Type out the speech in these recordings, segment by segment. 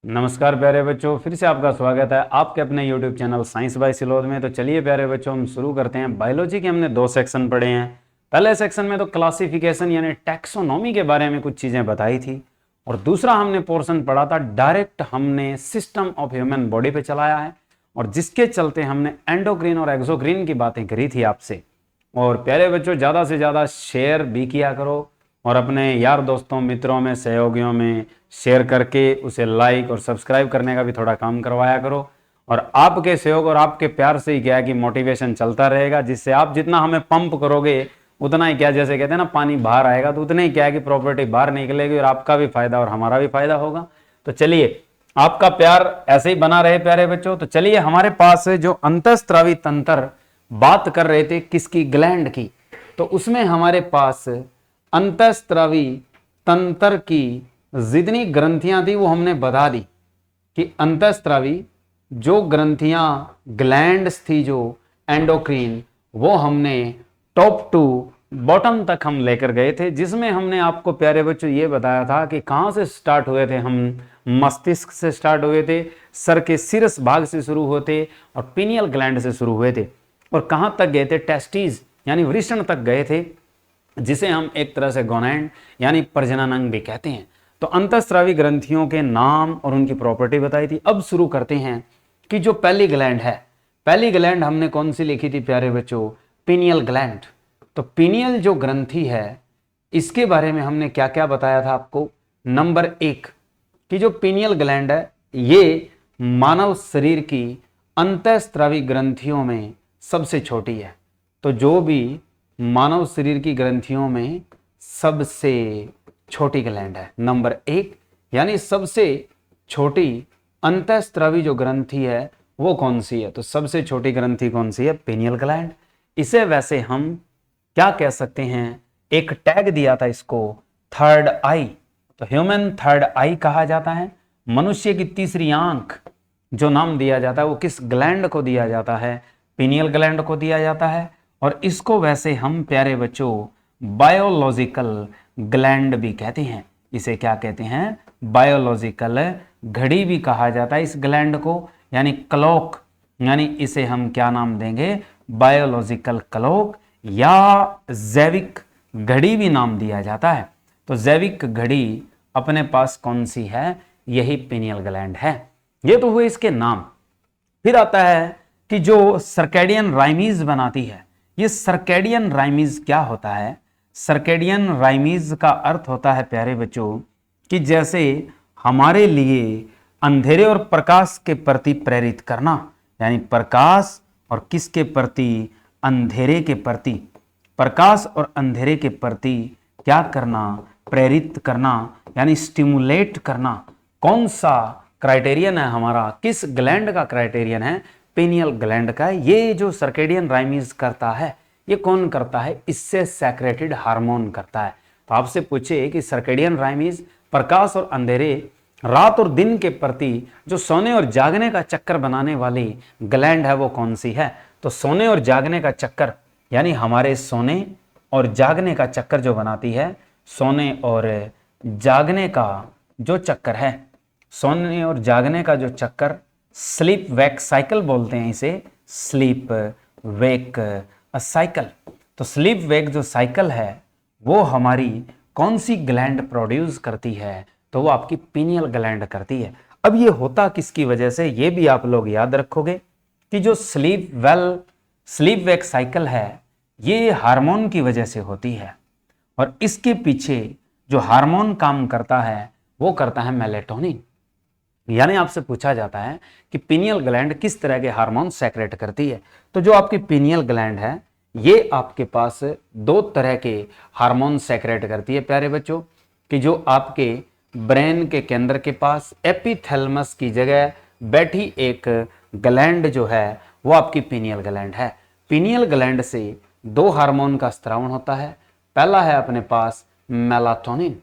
नमस्कार प्यारे बच्चों, फिर से आपका स्वागत है आपके अपने YouTube चैनल साइंस बाय सिलोद में। तो चलिए प्यारे बच्चों, हम शुरू करते हैं। बायोलॉजी के हमने 2 सेक्शन पढ़े हैं। पहले सेक्शन में तो क्लासिफिकेशन यानी टैक्सोनॉमी के बारे में कुछ चीज़ें बताई थी, और दूसरा हमने पोर्शन पढ़ा था डायरेक्ट हमने सिस्टम ऑफ ह्यूमन बॉडी पे चलाया है, और जिसके चलते हमने एंडोक्रीन और एक्सोक्रीन की बातें करी थी आपसे। और प्यारे बच्चों, ज़्यादा से ज़्यादा शेयर भी किया करो और अपने यार दोस्तों, मित्रों में, सहयोगियों में शेयर करके उसे लाइक और सब्सक्राइब करने का भी थोड़ा काम करवाया करो। और आपके सहयोग और आपके प्यार से ही क्या है कि मोटिवेशन चलता रहेगा, जिससे आप जितना हमें पंप करोगे उतना ही क्या, जैसे कहते हैं ना, पानी बाहर आएगा तो उतना ही क्या है कि प्रॉपर्टी बाहर निकलेगी और आपका भी फायदा और हमारा भी फायदा होगा। तो चलिए, आपका प्यार ऐसे ही बना रहे प्यारे बच्चों। तो चलिए, हमारे पास जो अंतःस्रावी तंत्र बात कर रहे थे किसकी, ग्लैंड की, तो उसमें हमारे पास अंतःस्रावी तंत्र की जितनी ग्रंथियां थी वो हमने बता दी कि अंतःस्रावी जो ग्रंथियां ग्लैंड्स थी जो एंडोक्रीन, वो हमने टॉप टू बॉटम तक हम लेकर गए थे, जिसमें हमने आपको प्यारे बच्चों ये बताया था कि कहां से स्टार्ट हुए थे हम। मस्तिष्क से स्टार्ट हुए थे, सर के शीर्ष भाग से शुरू होते और पिनियल ग्लैंड से शुरू हुए थे, और कहां तक गए थे, टेस्टिस यानी वृषण तक गए थे, जिसे हम एक तरह से गोनैड यानी प्रजनन अंग भी कहते हैं। तो अंतःस्रावी ग्रंथियों के नाम और उनकी प्रॉपर्टी बताई थी। अब शुरू करते हैं कि जो पहली ग्लैंड है, पहली ग्लैंड हमने कौन सी लिखी थी प्यारे बच्चों, पिनियल ग्लैंड। तो पिनियल जो ग्रंथि है, इसके बारे में हमने क्या क्या बताया था आपको। नंबर 1 कि जो पिनियल ग्लैंड है, ये मानव शरीर की अंतःस्रावी ग्रंथियों में सबसे छोटी है। तो जो भी मानव शरीर की ग्रंथियों में सबसे छोटी ग्लैंड है, नंबर 1, यानी सबसे छोटी अंतःस्रावी जो ग्रंथि है वो कौन सी है, तो सबसे छोटी ग्रंथि कौन सी है, पिनियल ग्लैंड। इसे वैसे हम क्या कह सकते हैं, एक टैग दिया था इसको, थर्ड आई। तो ह्यूमन थर्ड आई कहा जाता है। मनुष्य की तीसरी आंख जो नाम दिया जाता है वो किस ग्लैंड को दिया जाता है, पिनियल ग्लैंड को दिया जाता है। और इसको वैसे हम प्यारे बच्चों बायोलॉजिकल ग्लैंड भी कहते हैं। इसे क्या कहते हैं, बायोलॉजिकल घड़ी भी कहा जाता है इस ग्लैंड को, यानी क्लॉक, यानी इसे हम क्या नाम देंगे, बायोलॉजिकल क्लॉक या जैविक घड़ी भी नाम दिया जाता है। तो जैविक घड़ी अपने पास कौन सी है, यही पिनियल ग्लैंड है। ये तो हुए इसके नाम। फिर आता है कि जो सर्कैडियन राइमीज बनाती है, ये सर्कैडियन राइमीज क्या होता है। सर्कैडियन राइमीज का अर्थ होता है प्यारे बच्चों कि जैसे हमारे लिए अंधेरे और प्रकाश के प्रति प्रेरित करना, यानी प्रकाश और किसके प्रति, अंधेरे के प्रति, प्रकाश और अंधेरे के प्रति क्या करना, प्रेरित करना, यानी स्टिमुलेट करना। कौन सा क्राइटेरियन है हमारा, किस ग्लैंड का क्राइटेरियन है, पिनियल ग्लैंड का। ये जो सर्कैडियन राइमीज करता है, ये कौन करता है, इससे सेक्रेटेड हार्मोन करता है। तो आपसे पूछे कि सर्कैडियन राइमीज प्रकाश और अंधेरे, रात और दिन के प्रति जो सोने और जागने का चक्कर बनाने वाली ग्लैंड है वो कौन सी है, तो सोने और जागने का चक्कर, यानी हमारे सोने और जागने का चक्कर जो बनाती है, सोने और जागने का जो चक्कर है, सोने और जागने का जो चक्कर, स्लीप वेक साइकिल बोलते हैं इसे, स्लीप वेक साइकिल। तो स्लीप वेक जो साइकिल है वो हमारी कौन सी ग्लैंड प्रोड्यूस करती है, तो वो आपकी पिनियल ग्लैंड करती है। अब ये होता किसकी वजह से, ये भी आप लोग याद रखोगे कि जो स्लीप वेक साइकिल है, ये हार्मोन की वजह से होती है, और इसके पीछे जो हार्मोन काम करता है वो करता है मेलेटोनिन। यानी आपसे पूछा जाता है कि पिनियल ग्लैंड किस तरह के हार्मोन सेक्रेट करती है, तो जो आपकी पिनियल ग्लैंड है ये आपके पास 2 तरह के हार्मोन सेक्रेट करती है प्यारे बच्चों, कि जो आपके ब्रेन के केंद्र के पास एपिथैलेमस की जगह बैठी एक ग्लैंड जो है वो आपकी पिनियल ग्लैंड है। पिनियल ग्लैंड से 2 हार्मोन का स्त्रावण होता है। पहला है अपने पास मेलाटोनिन।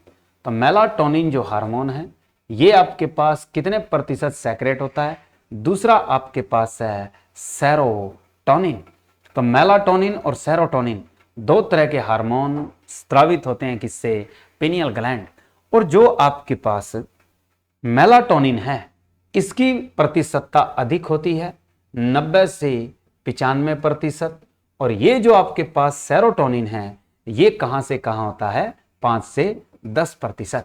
तो मेलाटोनिन जो हार्मोन है ये आपके पास कितने प्रतिशत सेक्रेट होता है, दूसरा आपके पास है सेरोटोनिन। तो मेलाटोनिन और सेरोटोनिन 2 तरह के हार्मोन स्रावित होते हैं किससे, पिनियल ग्लैंड। और जो आपके पास मेलाटोनिन है इसकी प्रतिशतता अधिक होती है 90 से 95%। और ये जो आपके पास सेरोटोनिन है ये कहां से कहां होता है 5 से 10%।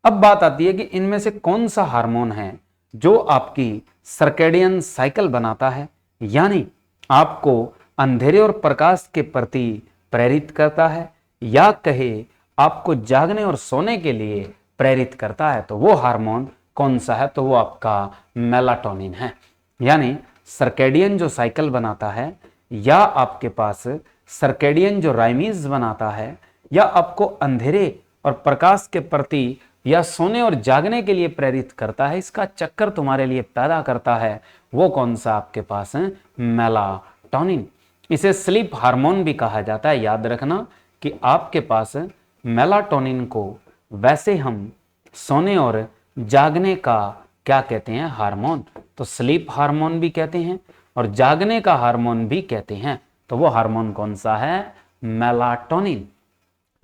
अब बात आती है कि इनमें से कौन सा हार्मोन है जो आपकी सर्केडियन साइकिल बनाता है, यानी आपको अंधेरे और प्रकाश के प्रति प्रेरित करता है, या कहे आपको जागने और सोने के लिए प्रेरित करता है। तो वो हार्मोन कौन सा है, तो वो आपका मेलाटोनिन है। यानी सर्केडियन जो साइकिल बनाता है, या आपके पास सर्केडियन जो राइमीज बनाता है, या आपको अंधेरे और प्रकाश के प्रति या सोने और जागने के लिए प्रेरित करता है, इसका चक्कर तुम्हारे लिए पैदा करता है, वो कौन सा आपके पास है, मेलाटोनिन। इसे स्लीप हार्मोन भी कहा जाता है। याद रखना कि आपके पास मेलाटोनिन को वैसे हम सोने और जागने का क्या कहते हैं, हार्मोन। तो स्लीप हार्मोन भी कहते हैं और जागने का हार्मोन भी कहते हैं। तो वो हार्मोन कौन सा है, मेलाटोनिन।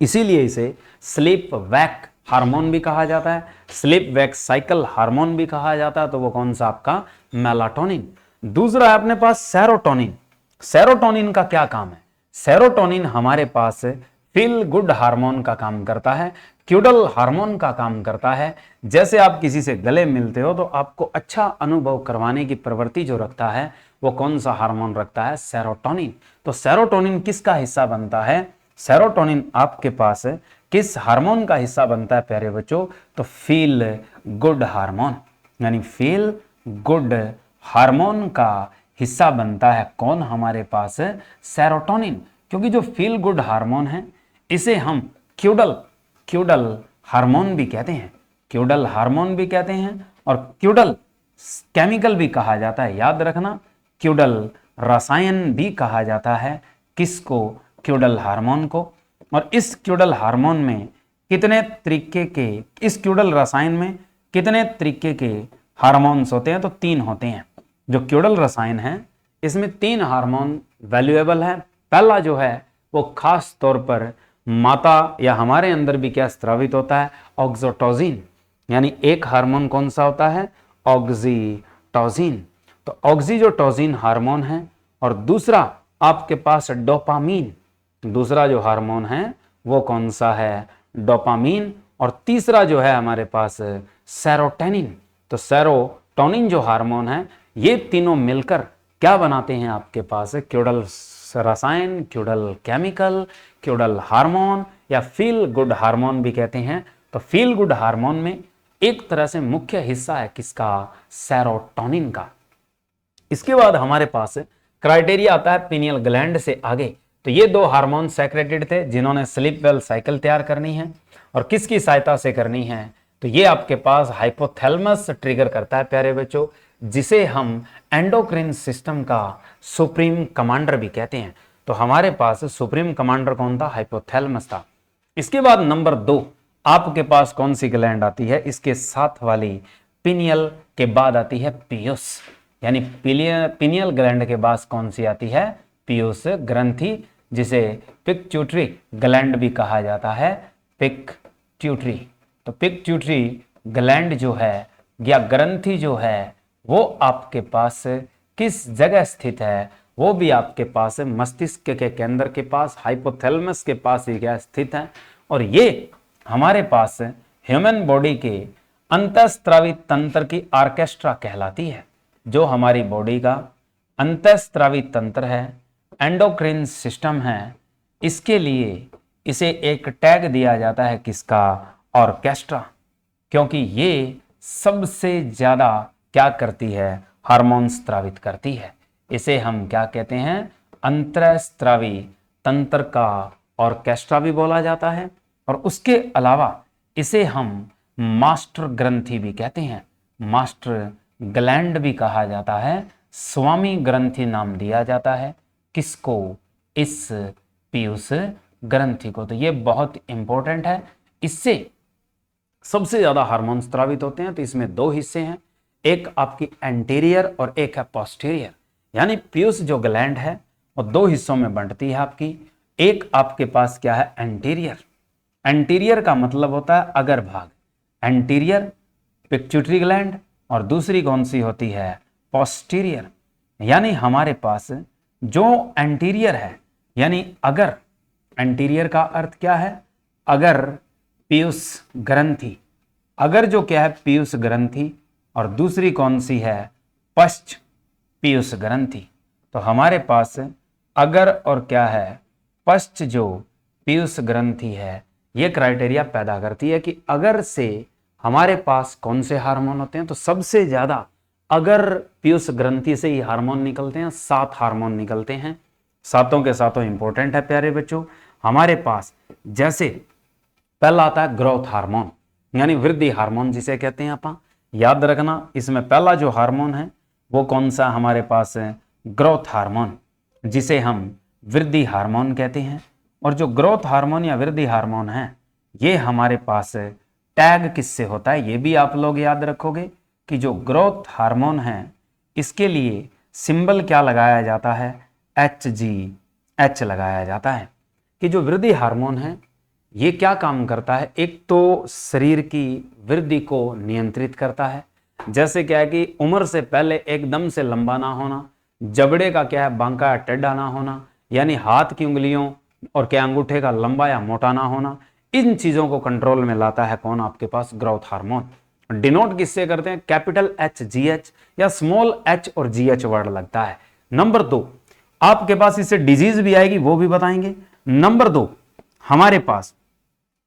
इसीलिए इसे स्लीप वैक हार्मोन भी कहा जाता है, स्लीप वैक साइकिल हार्मोन भी कहा जाता है। तो वो कौन सा आपका, मेलाटोनिन। दूसरा है अपने पास सेरोटोनिन। सेरोटोनिन का क्या काम है, सेरोटोनिन हमारे पास फील गुड हार्मोन का काम करता है, क्यूडल हार्मोन का काम करता है। जैसे आप किसी से गले मिलते हो तो आपको अच्छा अनुभव करवाने की प्रवृत्ति जो रखता है वो कौन सा हार्मोन रखता है, सेरोटोनिन। तो सेरोटोनिन किसका हिस्सा बनता है, सेरोटोनिन आपके पास किस हार्मोन का हिस्सा बनता है प्यारे बच्चों, तो फील गुड हार्मोन, यानी फील गुड हार्मोन का हिस्सा बनता है कौन, हमारे पास सेरोटोनिन। क्योंकि जो फील गुड हार्मोन है इसे हम क्यूडल हार्मोन भी कहते हैं, क्यूडल हार्मोन भी कहते हैं और क्यूडल केमिकल भी कहा जाता है। याद रखना, क्यूडल रसायन भी कहा जाता है किसको, क्यूडल हार्मोन को। और इस क्यूडल हार्मोन में कितने तरीके के, इस क्यूडल रसायन में कितने तरीके के हार्मोन्स होते हैं, तो 3 होते हैं। जो क्यूडल रसायन है इसमें 3 हार्मोन वैल्यूएबल है। पहला जो है वो खास तौर पर माता या हमारे अंदर भी क्या स्रावित होता है, ऑक्सीटोसिन, यानी एक हार्मोन कौन सा होता है, ऑक्सीटोसिन। तो ऑक्सीटोसिन हार्मोन है। और दूसरा आपके पास डोपामीन, दूसरा जो हार्मोन है वो कौन सा है, डोपामीन। और तीसरा जो है हमारे पास सेरोटोनिन। तो सेरोटोनिन जो हार्मोन है ये तीनों मिलकर क्या बनाते हैं आपके पास, क्यूडल रसायन, क्यूडल केमिकल, क्यूडल हार्मोन या फील गुड हार्मोन भी कहते हैं। तो फील गुड हार्मोन में एक तरह से मुख्य हिस्सा है किसका, सेरोटोनिन का। इसके बाद हमारे पास क्राइटेरिया आता है पीनियल ग्लैंड से आगे। तो ये 2 हार्मोन सेक्रेटेड थे जिन्होंने स्लीप वेल साइकिल तैयार करनी है, और किसकी सहायता से करनी है, तो ये आपके पास हाइपोथैलेमस ट्रिगर करता है प्यारे बच्चों, जिसे हम एंडोक्रिन सिस्टम का सुप्रीम कमांडर भी कहते हैं। तो हमारे पास सुप्रीम कमांडर कौन था, हाइपोथैलेमस था। इसके बाद नंबर 2 आपके पास कौन सी ग्लैंड आती है, इसके साथ वाली पिनियल के बाद आती है पीयूष, यानी पिनियल ग्लैंड के बाद कौन सी आती है, पीयूष ग्रंथि, जिसे पिट्यूटरी ग्लैंड भी कहा जाता है, पिट्यूटरी। तो पिट्यूटरी ग्लैंड जो है या ग्रंथि जो है वो आपके पास किस जगह स्थित है, वो भी आपके पास मस्तिष्क के केंद्र के पास, हाइपोथैलेमस के पास ही क्या स्थित है। और ये हमारे पास ह्यूमन बॉडी के अंतःस्रावी तंत्र की ऑर्केस्ट्रा कहलाती है। जो हमारी बॉडी का अंतःस्रावी तंत्र है, एंडोक्रिन सिस्टम है, इसके लिए इसे एक टैग दिया जाता है किसका, ऑर्केस्ट्रा, क्योंकि ये सबसे ज्यादा क्या करती है, हार्मोन स्रावित करती है। इसे हम क्या कहते हैं, अंतःस्रावी तंत्र का ऑर्केस्ट्रा भी बोला जाता है। और उसके अलावा इसे हम मास्टर ग्रंथि भी कहते हैं, मास्टर ग्लैंड भी कहा जाता है, स्वामी ग्रंथि नाम दिया जाता है किसको, इस पीयूष ग्रंथि को। तो ये बहुत इंपॉर्टेंट है, इससे सबसे ज्यादा हार्मोन स्रावित होते हैं। तो इसमें 2 हिस्से हैं, एक आपकी एंटीरियर और एक है पोस्टीरियर। यानी पीयूष जो ग्लैंड है वो 2 हिस्सों में बंटती है आपकी। एक आपके पास क्या है, एंटीरियर। एंटीरियर का मतलब होता है अगर भाग, एंटीरियर पिट्यूटरी ग्लैंड और दूसरी कौन सी होती है, पोस्टीरियर। यानी हमारे पास जो एंटीरियर है, यानी अगर एंटीरियर का अर्थ क्या है, अगर पीयूष ग्रंथि, अगर जो क्या है पीयूष ग्रंथि, और दूसरी कौन सी है, पश्च पीयूष ग्रंथि। तो हमारे पास अगर और क्या है, पश्च जो पीयूष ग्रंथि है, ये क्राइटेरिया पैदा करती है कि अगर से हमारे पास कौन से हार्मोन होते हैं, तो सबसे ज्यादा अगर पीयूष ग्रंथि से ही हार्मोन निकलते हैं, 7 हार्मोन निकलते हैं। सातों के सातों इंपॉर्टेंट है प्यारे बच्चों। हमारे पास जैसे पहला आता है ग्रोथ हार्मोन, यानी वृद्धि हार्मोन जिसे कहते हैं अपन, याद रखना इसमें पहला जो हार्मोन है वो कौन सा हमारे पास है, ग्रोथ हार्मोन, जिसे हम वृद्धि हार्मोन कहते हैं। और जो ग्रोथ हार्मोन या वृद्धि हार्मोन है, ये हमारे पास टैग किससे होता है, ये भी आप लोग याद रखोगे कि जो ग्रोथ हार्मोन है इसके लिए सिंबल क्या लगाया जाता है, HGH लगाया जाता है। कि जो वृद्धि हार्मोन है ये क्या काम करता है, एक तो शरीर की वृद्धि को नियंत्रित करता है, जैसे क्या है कि उम्र से पहले एकदम से लंबा ना होना, जबड़े का क्या है बांका या टेढ़ा ना होना, यानी हाथ की उंगलियों और क्या अंगूठे का लंबा या मोटा ना होना, इन चीजों को कंट्रोल में लाता है कौन, आपके पास ग्रोथ हार्मोन। डिनोट किससे करते हैं, कैपिटल HGH या स्मॉल h और GH वर्ड लगता है। नंबर 2 आपके पास इससे डिजीज भी आएगी, वो भी बताएंगे। नंबर 2 हमारे पास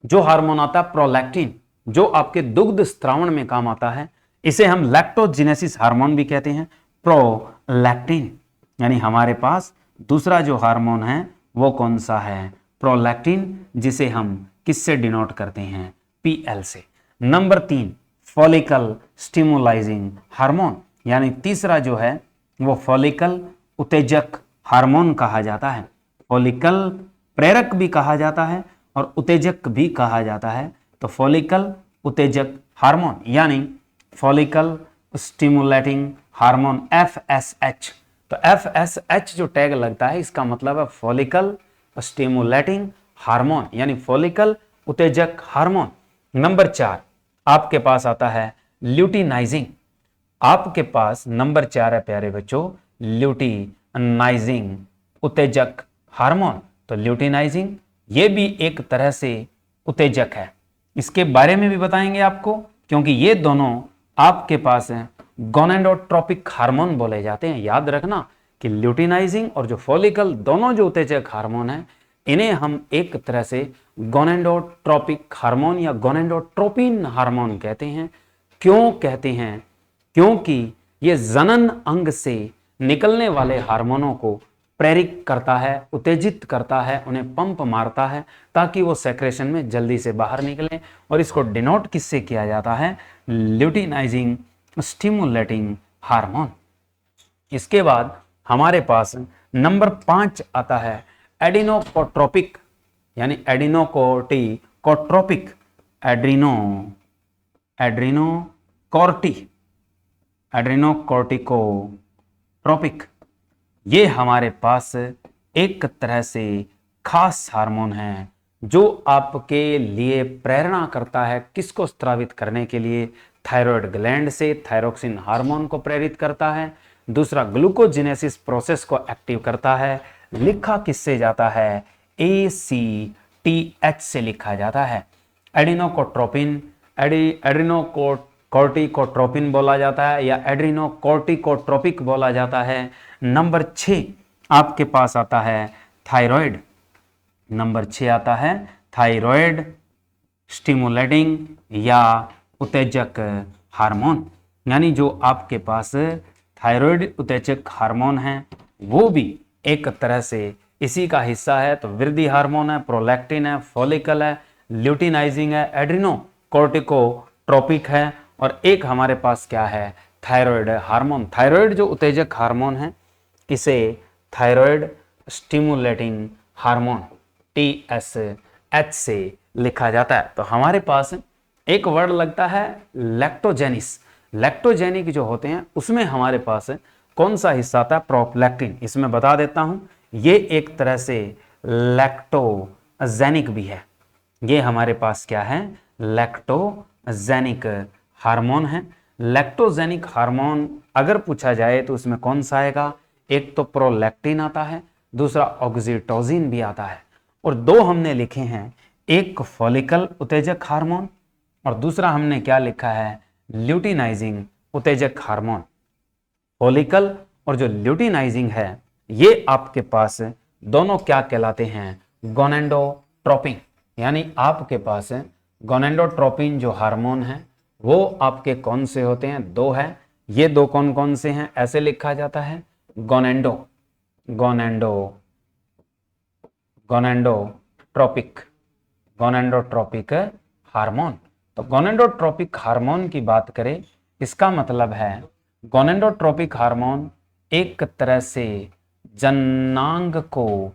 जो हार्मोन आता है प्रोलैक्टिन, जो आपके दुग्ध स्त्रावण में काम आता है, इसे हम लैक्टोजेनेसिस हार्मोन भी कहते हैं, प्रोलैक्टिन। यानी हमारे पास दूसरा जो हार्मोन है वो कौन सा है, प्रोलैक्टिन, जिसे हम किससे डिनोट करते हैं, PL से। नंबर 3 फॉलिकल स्टिमुलाइजिंग हार्मोन, यानी तीसरा जो है वो फॉलिकल उत्तेजक हार्मोन कहा जाता है। फॉलिकल प्रेरक भी कहा जाता है और उत्तेजक भी कहा जाता है। तो फॉलिकल उत्तेजक हार्मोन यानी फॉलिकल स्टिमुलेटिंग हार्मोन FSH। तो FSH जो टैग लगता है इसका मतलब है फॉलिकल स्टिमुलेटिंग हार्मोन, यानी फॉलिकल उत्तेजक हार्मोन। नंबर 4 आपके पास आता है ल्यूटिनाइजिंग। आपके पास नंबर 4 है प्यारे बच्चों, ल्यूटिनाइजिंग उत्तेजक हार्मोन। तो ल्यूटिनाइजिंग ये भी एक तरह से उत्तेजक है, इसके बारे में भी बताएंगे आपको, क्योंकि ये दोनों आपके पास हैं गोनेडोट्रोपिक हार्मोन बोले जाते हैं। याद रखना कि ल्यूटिनाइजिंग और जो फॉलिकल दोनों जो उत्तेजक हार्मोन हैं, इन्हें हम एक तरह से गोनेडोट्रोपिक हार्मोन या गोनेडोट्रोपिन हार्मोन कहते हैं। क्यों कहते हैं, क्योंकि ये जनन अंग से निकलने वाले हार्मोनों को प्रेरित करता है, उत्तेजित करता है, उन्हें पंप मारता है ताकि वो सेक्रेशन में जल्दी से बाहर निकले। और इसको डिनोट किससे किया जाता है, ल्यूटिनाइजिंग स्टिमुलेटिंग हार्मोन। इसके बाद हमारे पास नंबर 5 आता है एडिनोकोट्रोपिक, यानी एडिनोकोर्टिकोट्रोपिक, एड्रीनोकॉर्टिकोट्रोपिक। ये हमारे पास एक तरह से खास हार्मोन है जो आपके लिए प्रेरणा करता है किसको स्त्रावित करने के लिए, थायराइड ग्लैंड से थायरोक्सिन हार्मोन को प्रेरित करता है। दूसरा ग्लूकोजेनेसिस प्रोसेस को एक्टिव करता है। लिखा किससे जाता है, ACTH से लिखा जाता है। एडिनोकोट्रोपिन, एड्रीनोकोर्टिकोट्रोपिन बोला जाता है या एड्रीनोकोर्टिकोट्रोपिक बोला जाता है। नंबर 6 आपके पास आता है थायराइड। नंबर 6 आता है थायराइड स्टिमुलेटिंग या उत्तेजक हार्मोन, यानी जो आपके पास थायराइड उत्तेजक हार्मोन है वो भी एक तरह से इसी का हिस्सा है। तो वृद्धि हार्मोन है, प्रोलैक्टिन है, फॉलिकल है, ल्यूटिनाइजिंग है, एड्रीनोकोर्टिकोट्रोपिक है, और एक हमारे पास क्या है, थायराइड हार्मोन। थायराइड जो उत्तेजक हार्मोन है इसे थायराइड स्टिमुलेटिंग हार्मोन TSH से लिखा जाता है। तो हमारे पास एक वर्ड लगता है लैक्टोजेनिस। लैक्टोजेनिक जो होते हैं उसमें हमारे पास कौन सा हिस्सा आता है, प्रोलैक्टिन। इसमें बता देता हूं, ये एक तरह से लैक्टोजेनिक भी है। ये हमारे पास क्या है, लैक्टोजेनिक हार्मोन है। लैक्टोजेनिक हार्मोन अगर पूछा जाए तो उसमें कौन सा आएगा? एक तो प्रोलैक्टिन आता है, दूसरा ऑक्सीटोसिन भी आता है, और दो हमने लिखे हैं, एक फॉलिकल उत्तेजक हार्मोन और दूसरा हमने क्या लिखा है? ल्यूटिनाइजिंग उत्तेजक हार्मोन। फॉलिकल और जो ल्यूटिनाइजिंग है ये आपके पास दोनों क्या कहलाते हैं? गोनेडोट्रोपिन। यानी आपके पास गोनेडोट्रोपिन जो हार्मोन है वो आपके कौन से होते हैं? दो है। ये दो कौन कौन से हैं? ऐसे लिखा जाता है, गोनेडो गोनेडो गोनेडोट्रोपिक गोनेडोट्रोपिक हार्मोन। तो गोनेडोट्रोपिक हार्मोन की बात करें, इसका मतलब है गोनेडोट्रोपिक हार्मोन एक तरह से जननांग को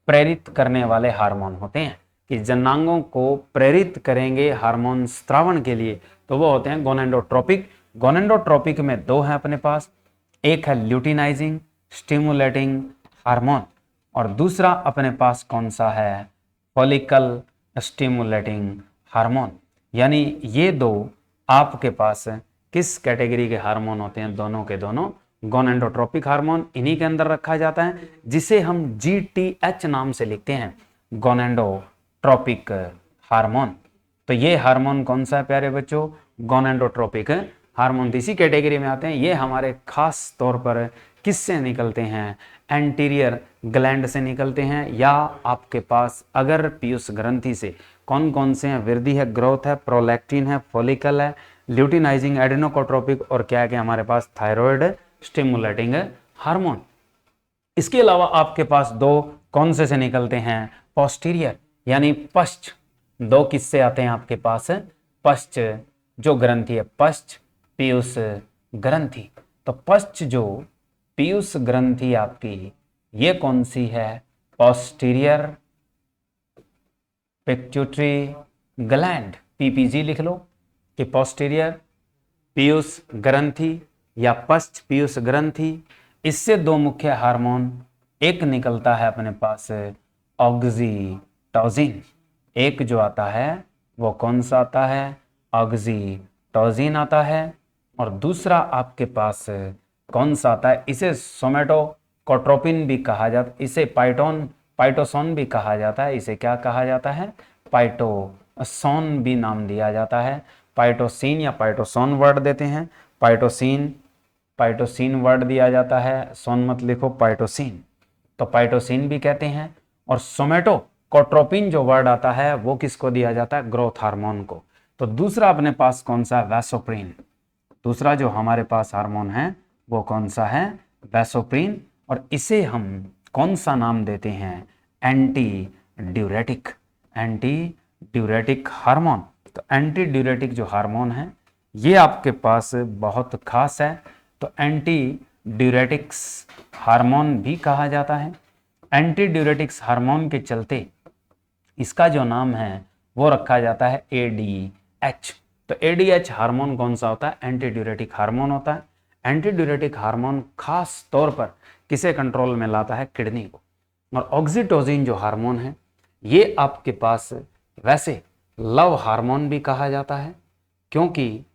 प्रेरित करने वाले हार्मोन होते हैं, कि जननांगों को प्रेरित करेंगे हार्मोन स्त्रावण के लिए, तो वो होते हैं गोनेडोट्रोपिक। गोनेडोट्रोपिक में दो हैं अपने पास, एक है ल्यूटिनाइजिंग स्टिमुलेटिंग हार्मोन और दूसरा अपने पास कौन सा है? Follicle stimulating hormone. यानी ये दो आपके पास किस कैटेगरी के हार्मोन होते हैं? दोनों के दोनों गोनेडोट्रोपिक हार्मोन। इन्हीं के अंदर रखा जाता है, जिसे हम GTH नाम से लिखते हैं, गोनेडोट्रोपिक हार्मोन। तो ये हार्मोन कौन सा है प्यारे बच्चों? गोनेडोट्रोपिक हार्मोन इसी कैटेगरी में आते हैं। ये हमारे खास तौर पर किससे निकलते हैं? एंटीरियर ग्लैंड से निकलते हैं, या आपके पास अगर पीयूष ग्रंथि से कौन कौन से हैं? वृद्धि है, ग्रोथ है, प्रोलैक्टिन है, फॉलिकल है, ल्यूटिनाइजिंग एडेनोकोट्रोपिक और क्या है कि हमारे पास थायराइड स्टिमुलेटिंग हार्मोन। इसके अलावा आपके पास दो कौन से निकलते हैं? पोस्टीरियर यानी पश्च। दो किससे आते हैं आपके पास? पश्च जो ग्रंथि है, पश्च पीयूष ग्रंथि। तो पश्च जो पीयूष ग्रंथि आपकी ये कौन सी है? पोस्टीरियर पिट्यूटरी ग्लैंड, PPG लिख लो, कि पोस्टीरियर पीयूष ग्रंथि या पश्च पीयूष ग्रंथि। इससे दो मुख्य हार्मोन, एक निकलता है अपने पास ऑक्सीटोसिन, एक जो आता है वो कौन सा आता है? ऑक्सीटोसिन आता है, और दूसरा आपके पास कौन सा आता है? इसे सोमेटोकोट्रोपिन भी कहा जाता है, इसे पाइटोसोन भी कहा जाता है। इसे क्या कहा जाता है? पाइटोसोन भी नाम दिया जाता है। पाइटोसिन या पाइटोसोन वर्ड देते हैं, पाइटोसिन वर्ड दिया जाता है, सोन मत लिखो, पाइटोसिन। तो पाइटोसिन भी कहते हैं। और सोमेटोकोट्रोपिन जो वर्ड आता है वो किसको दिया जाता है? ग्रोथ हार्मोन को। तो दूसरा अपने पास कौन सा? वैसोप्रिन। दूसरा जो हमारे पास हार्मोन है वो कौन सा है? वैसोप्रिन। और इसे हम कौन सा नाम देते हैं? Anti diuretic hormone. तो एंटी ड्यूरेटिक जो हार्मोन है ये आपके पास बहुत खास है, तो एंटी ड्यूरेटिक्स हार्मोन भी कहा जाता है। एंटी ड्यूरेटिक्स हार्मोन के चलते इसका जो नाम है वो रखा जाता है ADH। तो ADH हार्मोन कौन सा होता है? एंटी ड्यूरेटिक हार्मोन होता है। एंटी ड्यूरेटिक हार्मोन खास तौर पर किसे कंट्रोल में लाता है? किडनी को। और ऑक्सीटोसिन जो हार्मोन है ये आपके पास वैसे लव हार्मोन भी कहा जाता है, क्योंकि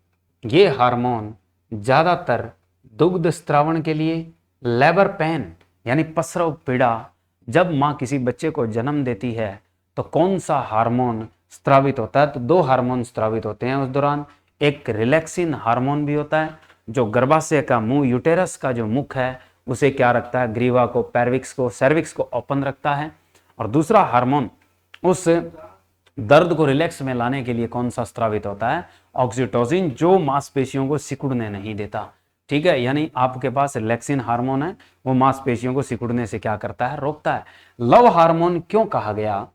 ये हार्मोन ज़्यादातर दुग्ध स्त्रावण के लिए, लेबर पेन यानी प्रसव पीड़ा, जब माँ किसी बच्चे को जन्म देती है तो कौन सा हार्मोन स्त्रावित होता है? तो दो हार्मोन स्त्रावित होते हैं उस दौरान। एक रिलैक्सिन हार्मोन भी होता है जो गर्भाशय का मुंह, यूटेरस का जो मुख है उसे क्या रखता है? ग्रीवा को, पैरविक्स को, सर्विक्स को ओपन रखता है। और दूसरा हार्मोन उस दर्द को रिलैक्स में लाने के लिए कौन सा स्त्रावित होता है? ऑक्सीटोसिन, जो मांसपेशियों को सिकुड़ने नहीं देता। ठीक है, यानी आपके पास रिलैक्सिन हार्मोन है, वो मांसपेशियों को सिकुड़ने से क्या करता है? रोकता है। लव हार्मोन क्यों कहा गया?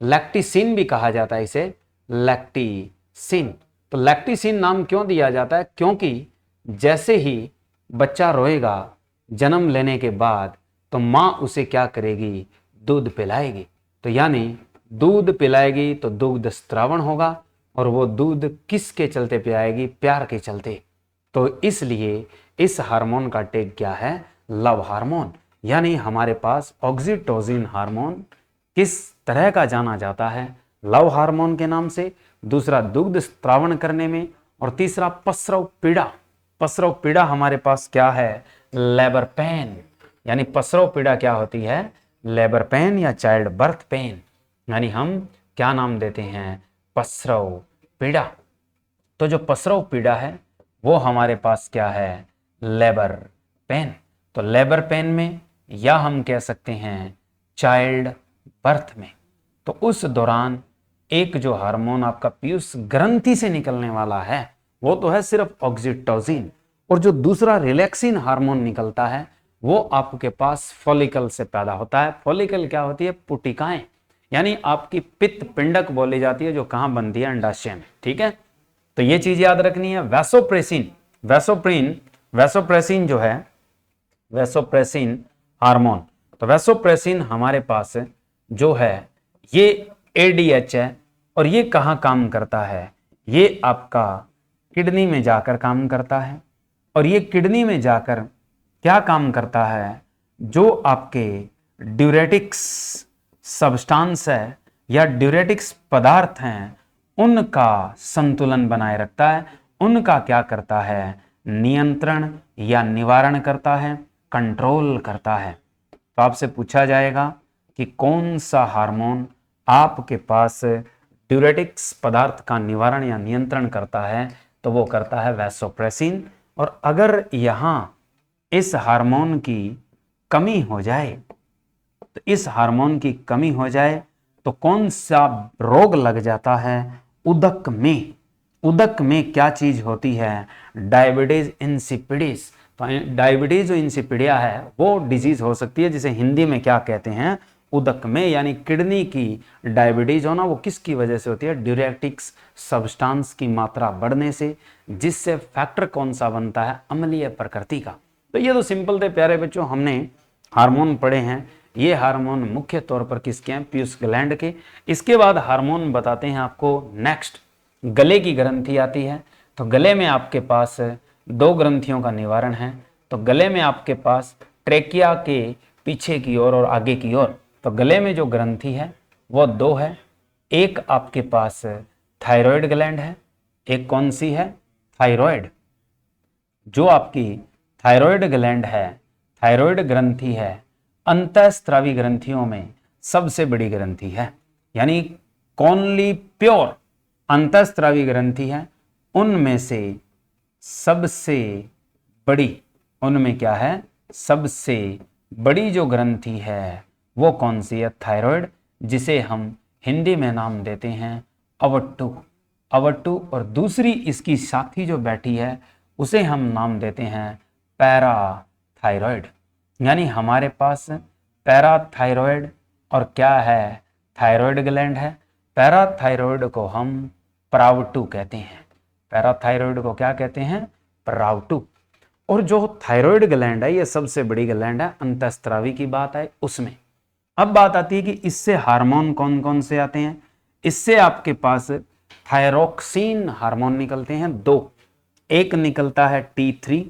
लैक्टिसिन भी कहा जाता है इसे, लैक्टिसिन। तो लैक्टिसिन नाम क्यों दिया जाता है? क्योंकि जैसे ही बच्चा रोएगा जन्म लेने के बाद तो माँ उसे क्या करेगी? दूध पिलाएगी। तो यानी दूध पिलाएगी तो दुग्ध स्त्रावण होगा, और वो दूध किसके चलते पिलाएगी? प्यार के चलते। तो इसलिए इस हार्मोन का टैग क्या है? Love hormone. यानी हमारे पास ऑक्सीटोसिन हार्मोन किस तरह का जाना जाता है? लव हार्मोन के नाम से, दूसरा दुग्ध स्त्रावण करने में, और तीसरा प्रसव पीड़ा प्रसव पीड़ा हमारे पास क्या है, लेबर पेन, यानी प्रसव पीड़ा क्या होती है, लेबर पेन या चाइल्ड बर्थ पेन, यानी हम क्या नाम देते हैं, प्रसव पीड़ा। तो जो प्रसव पीड़ा है वो हमारे पास क्या है, लेबर पेन। तो लेबर पेन में, या हम कह सकते हैं चाइल्ड बर्थ में, तो उस दौरान एक जो हार्मोन आपका पीयूष ग्रंथि से निकलने वाला है वो तो है सिर्फ ऑक्सीटोसिन, और जो दूसरा रिलैक्सिन हार्मोन निकलता है वो आपके पास फॉलिकल से पैदा होता है। फॉलिकल क्या होती है, पुटिकाएं, यानी आपकी पित्त पिंडक बोली जाती है जो कहां बनती है, अंडाशय में। ठीक है, तो ये चीज याद रखनी है। वैसोप्रेसिन, वैसोप्रेसिन जो है, वैसोप्रेसिन हार्मोन, तो वैसोप्रेसिन हमारे पास जो है ये एडीएच है, और ये कहाँ काम करता है, ये आपका किडनी में जाकर काम करता है। और ये किडनी में जाकर क्या काम करता है, जो आपके ड्यूरेटिक्स सब्सटेंस है या ड्यूरेटिक्स पदार्थ हैं उनका संतुलन बनाए रखता है, उनका क्या करता है, नियंत्रण या निवारण करता है, कंट्रोल करता है। तो आपसे पूछा जाएगा कि कौन सा हार्मोन आपके पास ड्यूरेटिक्स पदार्थ का निवारण या नियंत्रण करता है, तो वो करता है वैसोप्रेसिन। और अगर यहाँ इस हार्मोन की कमी हो जाए, तो इस हार्मोन की कमी हो जाए तो कौन सा रोग लग जाता है, उदक में। उदक में क्या चीज होती है, डायबिटीज इंसिपिडिस। तो डायबिटीज जो इंसिपिडिया है वो डिजीज हो सकती है, जिसे हिंदी में क्या कहते हैं, उदक में, यानी किडनी की डायबिटीज होना वो किसकी वजह से होती है, ड्यूरेटिक्स सब्सटेंस की मात्रा बढ़ने से, जिससे फैक्टर कौन सा बनता है, अम्लीय प्रकृति का। तो ये तो सिंपल थे प्यारे बच्चों, हमने हार्मोन पढ़े हैं। ये हार्मोन मुख्य तौर पर किसके हैं, पीयूष ग्लैंड के। इसके बाद हार्मोन बताते हैं आपको नेक्स्ट, गले की ग्रंथि आती है। तो गले में आपके पास दो ग्रंथियों का निवारण है। तो गले में आपके पास ट्रेकिया के पीछे की ओर और आगे की ओर, तो गले में जो ग्रंथि है वो दो है। एक आपके पास थायराइड ग्लैंड है, एक कौन सी है, थायराइड। जो आपकी थायराइड ग्लैंड है, थायराइड ग्रंथि है, अंतःस्रावी ग्रंथियों में सबसे बड़ी ग्रंथि है, यानी कौनली प्योर अंतःस्रावी ग्रंथि है, उनमें से सबसे बड़ी, उनमें क्या है, सबसे बड़ी जो ग्रंथि है वो कौन सी है, थायराइड, जिसे हम हिंदी में नाम देते हैं अवट्टु। अवट्टु, और दूसरी इसकी साथी जो बैठी है उसे हम नाम देते हैं पैराथायराइड। यानी हमारे पास पैराथायराइड और क्या है, थायराइड ग्लैंड है। पैराथायराइड को हम प्रावटु कहते हैं, पैराथायराइड को क्या कहते हैं, प्रावटु। और जो थायराइड ग्लैंड है ये सबसे बड़ी ग्लैंड है, अंतःस्रावी की बात है उसमें। अब बात आती है कि इससे हार्मोन कौन कौन से आते हैं। इससे आपके पास थायरोक्सिन हार्मोन निकलते हैं दो, एक निकलता है T3,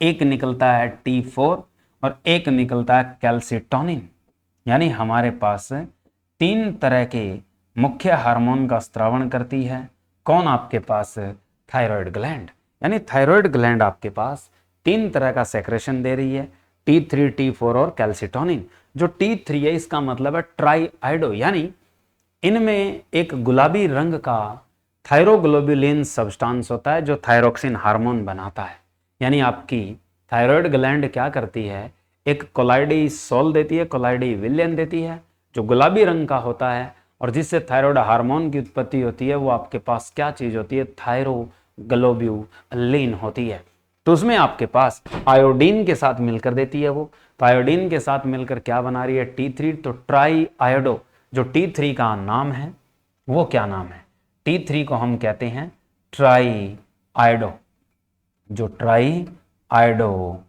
एक निकलता है T4 और एक निकलता है कैल्सिटोनिन। यानी हमारे पास तीन तरह के मुख्य हार्मोन का स्रावण करती है कौन, आपके पास थायराइड ग्लैंड। यानी थायराइड ग्लैंड आपके पास तीन तरह का सेक्रेशन दे रही है, T3, T4 और कैल्सिटोनिन। जो T3 है इसका मतलब है ट्राई आइडो, यानी इनमें एक गुलाबी रंग का थायरोग्लोबुलिन सब्सटेंस होता है जो थायरोक्सिन हार्मोन बनाता है। यानी आपकी थायराइड ग्लैंड क्या करती है, एक कोलाइडोसोल देती है, कोलाइडोविलियन देती है जो गुलाबी रंग का होता है, और जिससे थायराइड हार्मोन की उत्पत्ति होती है वो आपके पास क्या चीज होती है, थायरोग्लोबुलिन होती है। तो उसमें आपके पास आयोडीन के साथ मिलकर देती है वो, तो आयोडीन के साथ मिलकर क्या बना रही है, T3। तो ट्राई आयोडो, जो T3 का नाम है वो क्या नाम है, T3 को हम कहते हैं ट्राई आयोडो, जो ट्राई आयोडो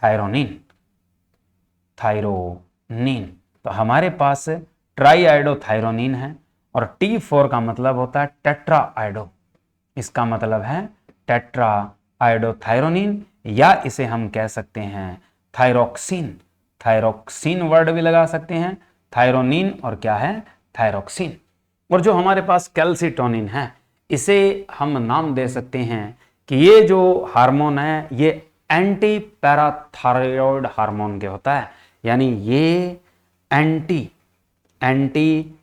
थायरोनिन, थायरोनिन। तो हमारे पास ट्राई आयोडो थायरोनिन है। और T4 का मतलब होता है टेट्रा आयोडो, इसका मतलब है टेट्रा आयोडोथायरोनिन, या इसे हम कह सकते हैं थायरोक्सिन। थायरोक्सिन वर्ड भी लगा सकते हैं, थायरोनिन और क्या है, थायरोक्सिन। और जो हमारे पास कैल्सिटोनिन है इसे हम नाम दे सकते हैं कि ये जो हार्मोन है ये एंटी पैराथायरॉयड हार्मोन के होता है, यानी ये एंटी एंटी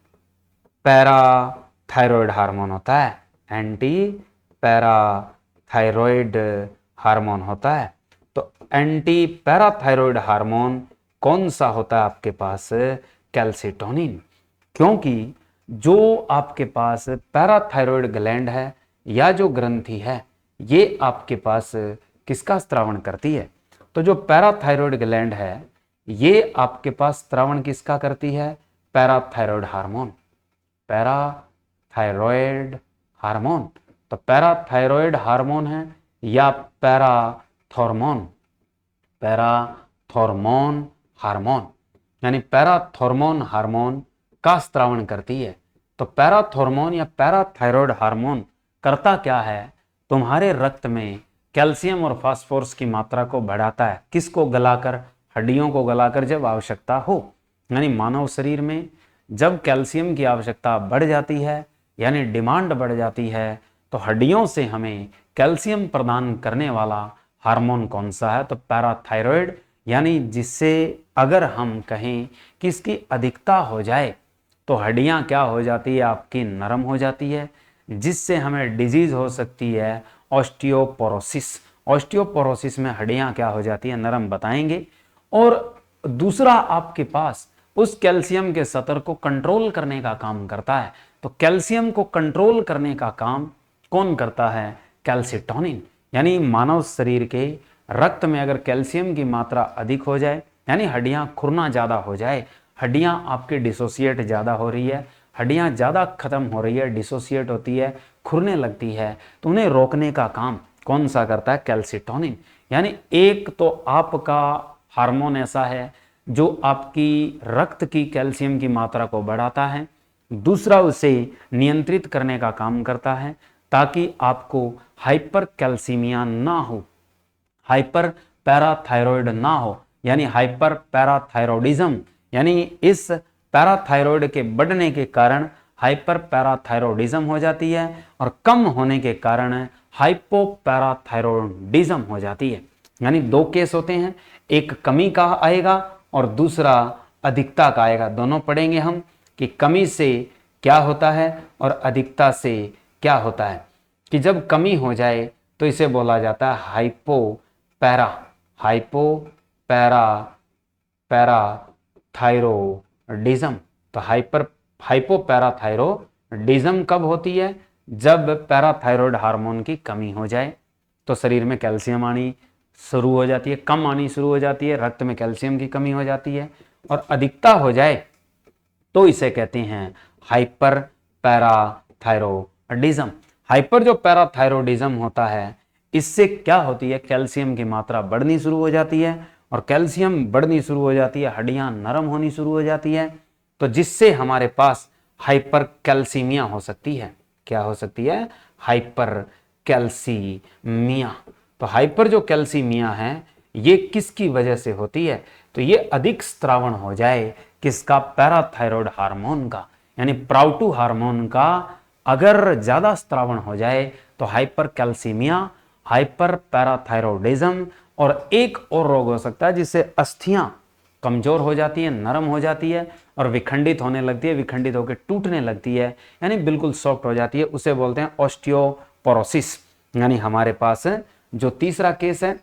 पैराथायरॉयड हार्मोन होता है, एंटी पैराथायरॉयड हार्मोन होता है। तो एंटी पैराथायरॉयड हार्मोन कौन सा होता है आपके पास? कैल्सिटोनिन। क्योंकि जो आपके पास पैराथायरॉयड ग्लैंड है या जो ग्रंथि है ये आपके पास किसका स्त्रावण करती है? तो जो पैराथायरॉयड ग्लैंड है ये आपके पास स्त्रावण किसका करती है? Parathyroid hormone, parathyroid hormone. तो पैराथायरॉयड हार्मोन है या पैराथॉर्मोन, पैराथॉर्मोन हार्मोन, यानी पैराथॉर्मोन हार्मोन का स्त्रावण करती है। तो पैराथॉर्मोन या पैराथायरॉयड हार्मोन करता क्या है? तुम्हारे रक्त में कैल्शियम और फास्फोरस की मात्रा को बढ़ाता है। किसको गलाकर? हड्डियों को गलाकर जब आवश्यकता हो। यानी मानव शरीर में जब कैल्शियम की आवश्यकता बढ़ जाती है यानी डिमांड बढ़ जाती है तो हड्डियों से हमें कैल्शियम प्रदान करने वाला हार्मोन कौन सा है? तो पैराथायरॉयड। यानी जिससे अगर हम कहें कि इसकी अधिकता हो जाए तो हड्डियां क्या हो जाती है? आपकी नरम हो जाती है, जिससे हमें डिजीज हो सकती है ऑस्टियोपोरोसिस। ऑस्टियोपोरोसिस में हड्डियां क्या हो जाती है? नरम, बताएंगे। और दूसरा आपके पास उस कैल्शियम के स्तर को कंट्रोल करने का काम करता है। तो कैल्शियम को कंट्रोल करने का काम कौन करता है? कैल्सिटोनिन। यानी मानव शरीर के रक्त में अगर कैल्शियम की मात्रा अधिक हो जाए यानी हड्डियां खुरना ज़्यादा हो जाए, हड्डियां आपके डिसोसिएट ज़्यादा हो रही है, हड्डियां ज़्यादा खत्म हो रही है, डिसोसिएट होती है, खुरने लगती है, तो उन्हें रोकने का काम कौन सा करता है? कैल्सिटोनिन। यानी एक तो आपका हार्मोन ऐसा है जो आपकी रक्त की कैल्शियम की मात्रा को बढ़ाता है, दूसरा उसे नियंत्रित करने का काम करता है ताकि आपको हाइपर कैल्सीमिया ना हो, हाइपर पैराथायरॉयड ना हो, यानी हाइपर पैराथायरॉयडिज्म। यानी इस पैराथायरॉयड के बढ़ने के कारण हाइपर पैराथायरॉयडिज्म हो जाती है और कम होने के कारण हाइपोपैराथायरॉयडिज्म हो जाती है। यानी दो केस होते हैं, एक कमी का आएगा और दूसरा अधिकता का आएगा। दोनों पढ़ेंगे हम कि कमी से क्या होता है और अधिकता से क्या होता है। कि जब कमी हो जाए तो इसे बोला जाता है हाइपोपैराथायरॉयडिज्म। तो हाइपोपैराथायरॉयडिज्म कब होती है? जब पैराथायरॉयड हार्मोन की कमी हो जाए तो शरीर में कैल्शियम आनी शुरू हो जाती है, कम आनी शुरू हो जाती है, रक्त में कैल्शियम की कमी हो जाती है। और अधिकता हो जाए तो इसे कहते हैं हाइपर पैराथायरॉयडिज्म। हाइपर जो पैराथायरॉयडिज्म होता है इससे क्या होती है? कैल्शियम की मात्रा बढ़नी शुरू हो जाती है और कैल्शियम बढ़नी शुरू हो जाती है, हड्डियां नरम होनी शुरू हो जाती है, तो जिससे हमारे पास हाइपर कैल्सीमिया हो सकती है। क्या हो सकती है? Hyper calcaemia. तो हाइपर जो कैल्सीमिया है ये किसकी वजह से होती है? तो ये अधिक स्त्रावण हो जाए किसका? पैराथायरॉयड हार्मोन का, यानी प्राउटू हार्मोन का अगर ज्यादा स्त्रावण हो जाए तो हाइपर कैल्सीमिया, हाइपर पैराथायरॉयडिज्म और एक और रोग हो सकता है जिससे अस्थियां कमजोर हो जाती है, नरम हो जाती है और विखंडित होने लगती है, विखंडित होकर टूटने लगती है, यानी बिल्कुल सॉफ्ट हो जाती है। उसे बोलते हैं ऑस्टियोपोरोसिस। यानी हमारे पास जो तीसरा केस है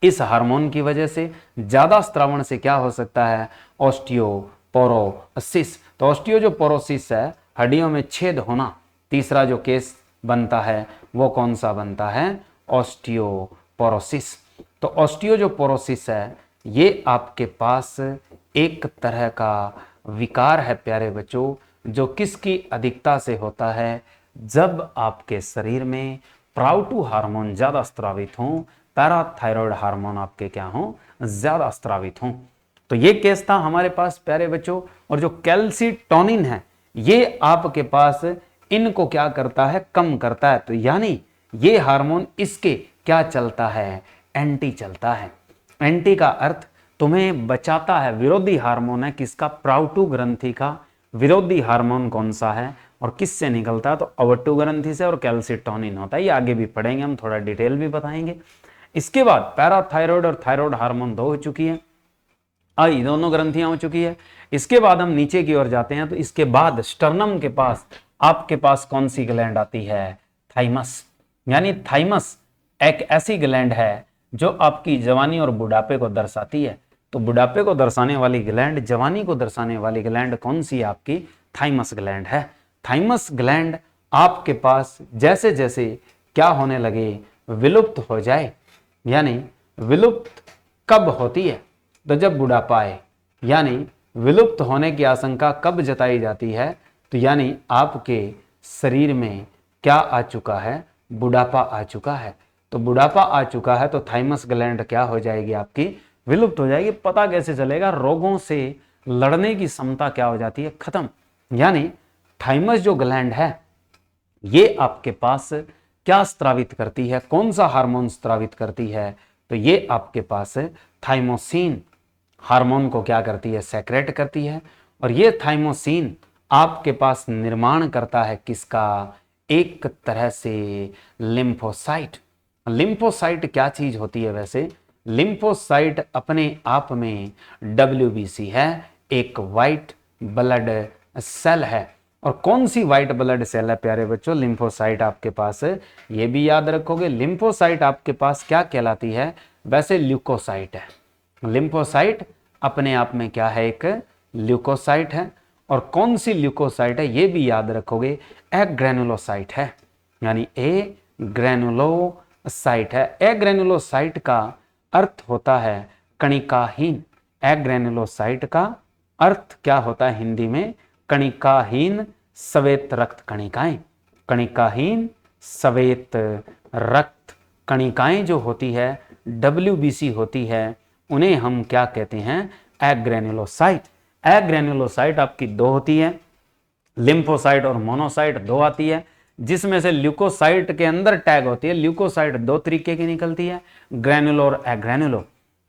इस हार्मोन की वजह से ज्यादा स्त्रावण से क्या हो सकता है? ऑस्टियोपोरोसिस। तो ऑस्टियो जो पोरोसिस है, हड्डियों में छेद होना, तीसरा जो केस बनता है वो कौन सा बनता है? ऑस्टियोपोरोसिस। तो ऑस्टियो जो पोरोसिस है ये आपके पास एक तरह का विकार है प्यारे बच्चों, जो किसकी अधिकता से होता है? जब आपके शरीर में प्राउटू हार्मोन ज्यादा स्त्रावित हों, पैराथायरॉयड हार्मोन आपके क्या हों? ज्यादा स्त्रावित हों। तो ये केस था हमारे पास प्यारे बच्चों। और जो कैल्सिटोनिन है ये आपके पास इनको क्या करता है? कम करता है। तो यानी ये हार्मोन इसके क्या चलता है? एंटी चलता है। एंटी का अर्थ तुम्हें बचाता है, विरोधी हार्मोन है किसका? प्राउटू ग्रंथि का। विरोधी हार्मोन कौन सा है? और किससे निकलता है, तो अवट्टू ग्रंथि से और कैल्सिटोनिन होता है। ये आगे भी पढ़ेंगे हम, थोड़ा डिटेल भी बताएंगे। इसके बाद पैराथायरॉयड और थायरॉयड हार्मोन 2 हो चुकी है, आई दोनों ग्रंथियां हो चुकी है। इसके बाद हम नीचे की ओर जाते हैं, तो इसके बाद स्टर्नम के पास आपके पास कौन सी ग्लैंड आती है, थाइमस। यानी थाइमस एक ऐसी ग्लैंड है जो आपकी जवानी और बुढ़ापे को दर्शाती है। तो बुढ़ापे को दर्शाने वाली ग्लैंड, जवानी को दर्शाने वाली ग्लैंड कौन सी है, आपकी थाइमस ग्लैंड है। थाइमस ग्लैंड आपके पास जैसे जैसे क्या होने लगे, विलुप्त हो जाए। यानी विलुप्त कब होती है, तो जब बुढ़ापा आए। यानी विलुप्त होने की आशंका कब जताई जाती है, तो यानी आपके शरीर में क्या आ चुका है, बुढ़ापा आ चुका है। तो बुढ़ापा आ चुका है तो थाइमस ग्लैंड क्या हो जाएगी, आपकी विलुप्त हो जाएगी। पता कैसे चलेगा, रोगों से लड़ने की क्षमता क्या हो जाती है, खत्म। यानी थाइमस जो ग्लैंड है ये आपके पास क्या स्त्रावित करती है, कौन सा हार्मोन स्त्रावित करती है, तो ये आपके पास थाइमोसिन हार्मोन को क्या करती है, सेक्रेट करती है। और ये थाइमोसिन आपके पास निर्माण करता है किसका, एक तरह से लिम्फोसाइट। लिम्फोसाइट क्या चीज होती है वैसे, लिम्फोसाइट अपने आप में WBC है, एक वाइट ब्लड सेल है। और कौन सी वाइट ब्लड सेल है प्यारे बच्चों, लिम्फोसाइट आपके पास, ये भी याद रखोगे। लिम्फोसाइट आपके पास क्या कहलाती है, वैसे ल्यूकोसाइट है। लिम्फोसाइट अपने आप में क्या है, एक ल्यूकोसाइट है। और कौन सी ल्यूकोसाइट है ये भी याद रखोगे, ए ग्रेनुलोसाइट है। यानी ए ग्रेनुलोसाइट है। ए ग्रेनुलोसाइट का अर्थ होता है कणिकाहीन। ए ग्रेनुलोसाइट का अर्थ क्या होता है हिंदी में, कणिकाहीन श्वेत रक्त कणिकाएं। कणिकाहीन श्वेत रक्त कणिकाएं जो होती है, WBC होती है, उन्हें हम क्या कहते हैं, एग्रेनुलोसाइट। एग्रेनुलोसाइट आपकी 2 होती है, लिम्फोसाइट और मोनोसाइट 2 आती है, जिसमें से ल्यूकोसाइट के अंदर टैग होती है। ल्यूकोसाइट 2 तरीके की निकलती है, ग्रेनुलो और एग्रेनुलो।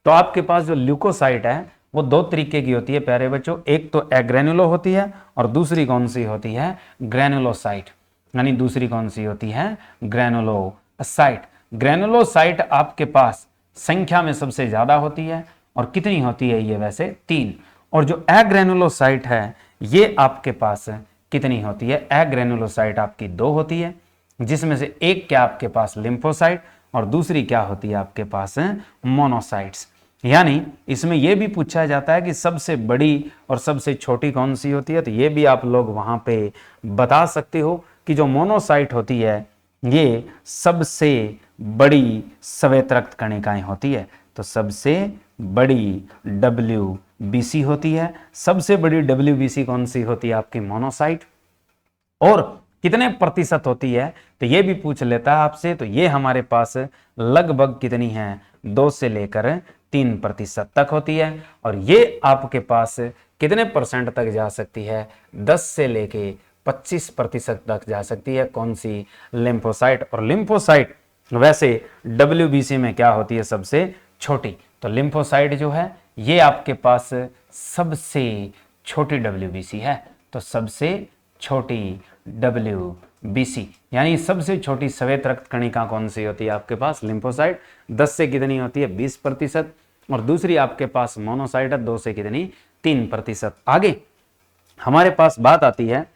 तो आपके पास जो ल्यूकोसाइट है वो 2 तरीके की होती है प्यारे बच्चों, एक तो एग्रेनुलो होती है और दूसरी कौन सी होती है, ग्रेनुलोसाइट। यानी दूसरी कौन सी होती है, ग्रेनुलोसाइट। ग्रेनुलोसाइट आपके पास संख्या में सबसे ज्यादा होती है, और कितनी होती है ये वैसे 3। और जो एग्रेनुलोसाइट है ये आपके पास कितनी होती है, एग्रेनुलोसाइट आपकी 2 होती है, जिसमें से एक क्या आपके पास लिम्फोसाइट और दूसरी क्या होती है आपके पास मोनोसाइट्स। यानी इसमें यह भी पूछा जाता है कि सबसे बड़ी और सबसे छोटी कौन सी होती है, तो ये भी आप लोग वहां पे बता सकते हो कि जो मोनोसाइट होती है ये सबसे बड़ी श्वेत रक्त कणिकाएं होती है। तो सबसे बड़ी WBC होती है। सबसे बड़ी WBC कौन सी होती है, आपकी मोनोसाइट। और कितने प्रतिशत होती है तो ये भी पूछ लेता है आपसे, तो ये हमारे पास लगभग कितनी है, 2 से लेकर 3% तक होती है। और ये आपके पास कितने परसेंट तक जा सकती है, 10 से लेके 25% तक जा सकती है। कौन सी, लिम्फोसाइट। और लिम्फोसाइट वैसे WBC में क्या होती है, सबसे छोटी। तो लिम्फोसाइट जो है ये आपके पास सबसे छोटी WBC है। तो सबसे छोटी WBC यानी सबसे छोटी श्वेत रक्त कणिका कौन सी होती है आपके पास, लिम्फोसाइट। 10 से कितनी होती है, 20%। और दूसरी आपके पास मोनोसाइट है, 2 से कितनी, 3%। आगे हमारे पास बात आती है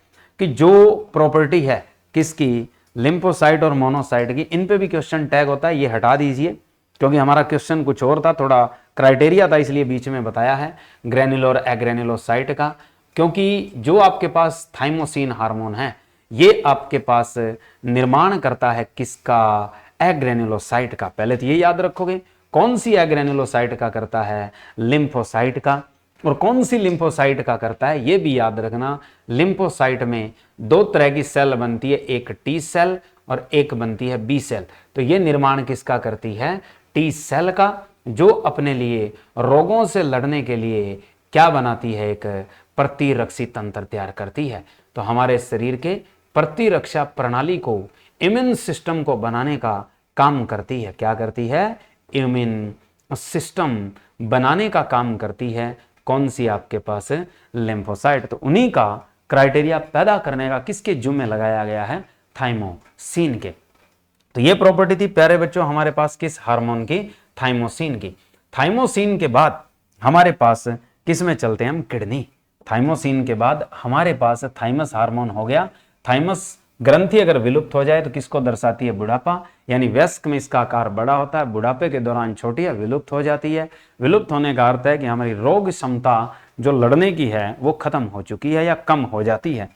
कि जो प्रॉपर्टी है किसकी, लिम्फोसाइट और मोनोसाइट की, इन पे भी क्वेश्चन टैग होता है, ये हटा दीजिए क्योंकि हमारा क्वेश्चन कुछ और था, थोड़ा क्राइटेरिया था, इसलिए बीच में बताया है ग्रेनुलो और एग्रेनुलोसाइट का। क्योंकि जो आपके पास थाइमोसिन हार्मोन है ये आपके पास निर्माण करता है किसका, एग्रेनुलोसाइट का। पहले तो ये याद रखोगे, कौन सी एग्रेनुलोसाइट का करता है, लिम्फोसाइट का। और कौन सी लिम्फोसाइट का करता है ये भी याद रखना, लिम्फोसाइट में 2 तरह की सेल बनती है, एक T सेल और एक बनती है B सेल। तो ये निर्माण किसका करती है, T सेल का, जो अपने लिए रोगों से लड़ने के लिए क्या बनाती है, एक प्रतिरक्षी तंत्र तैयार करती है। तो हमारे शरीर के प्रतिरक्षा प्रणाली को, इम्यून सिस्टम को बनाने का काम करती है। क्या करती है, इम्यून सिस्टम बनाने का काम करती है। कौन सी आपके पास, लिम्फोसाइट। तो उन्हीं का क्राइटेरिया पैदा करने का किसके जुम्मे लगाया गया है? थाइमोसिन के। तो ये प्रॉपर्टी थी प्यारे बच्चों हमारे पास किस हार्मोन की? थाइमोसिन की। थाइमोसिन के बाद हमारे पास किस में चलते हैं हम? किडनी। थाइमोसिन के बाद हमारे पास थाइमस हार्मोन हो गया। थाइमस ग्रंथि अगर विलुप्त हो जाए तो किसको दर्शाती है? बुढ़ापा। यानी वयस्क में इसका आकार बड़ा होता है, बुढ़ापे के दौरान छोटी है, विलुप्त हो जाती है। विलुप्त होने का अर्थ है कि हमारी रोग क्षमता जो लड़ने की है वो खत्म हो चुकी है या कम हो जाती है।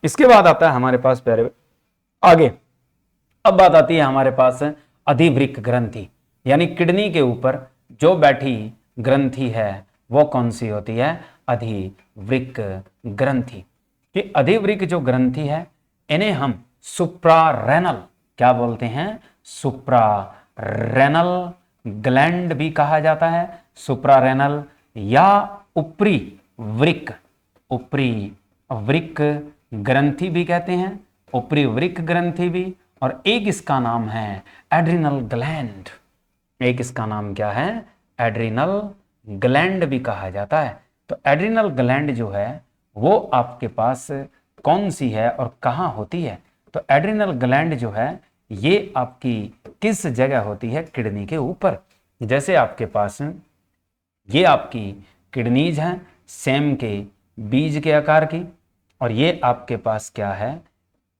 इसके बाद आता है हमारे पास प्यारे आगे, अब बात आती है हमारे पास अधिवृक्क ग्रंथि, यानी किडनी के ऊपर जो बैठी ग्रंथि है वो कौन सी होती है? अधिवृक्क ग्रंथि। कि अधिवृक्क जो ग्रंथि है इन्हें हम सुप्रारेनल क्या बोलते हैं? सुप्रारेनल ग्लैंड भी कहा जाता है, सुप्रारेनल या ऊपरी वृक्क, ऊपरी वृक्क ग्रंथि भी कहते हैं, ऊपरी वृक्क ग्रंथि भी। और एक इसका नाम है एड्रिनल ग्लैंड। एक इसका नाम क्या है? एड्रिनल ग्लैंड भी कहा जाता है। तो एड्रिनल ग्लैंड जो है वो आपके पास कौन सी है और कहाँ होती है? तो एड्रिनल ग्लैंड जो है ये आपकी किस जगह होती है? किडनी के ऊपर। जैसे आपके पास ये आपकी किडनीज हैं सेम के बीज के आकार की, और ये आपके पास क्या है?